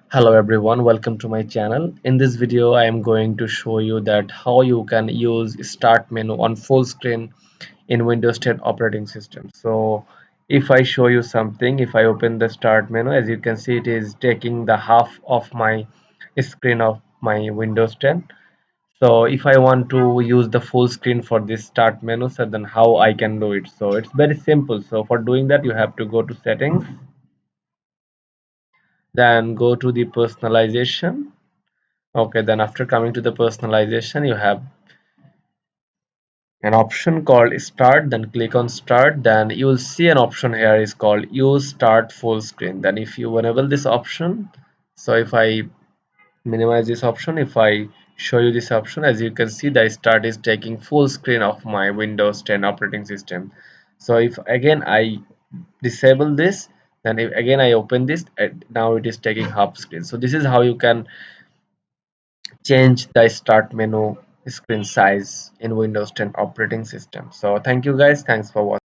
Hello everyone, welcome to my channel. In this video I am going to show you that how you can use start menu on full screen in Windows 10 operating system. So if I show you something, if I open the start menu, as you can see it is taking the half of my screen of my Windows 10. So if I want to use the full screen for this start menu, so then how I can do it? So it's very simple. So for doing that you have to go to settings, then go to the personalization. Okay, then after coming to the personalization, you have an option called start, then click on start, then you will see an option here is called use start full screen. Then if you enable this option, so if I minimize this option, if I show you this option, as you can see the start is taking full screen of my Windows 10 operating system. So if again I disable this, then if again I open this, now it is taking half screen. So this is how you can change the start menu screen size in Windows 10 operating system. So thank you guys, thanks for watching.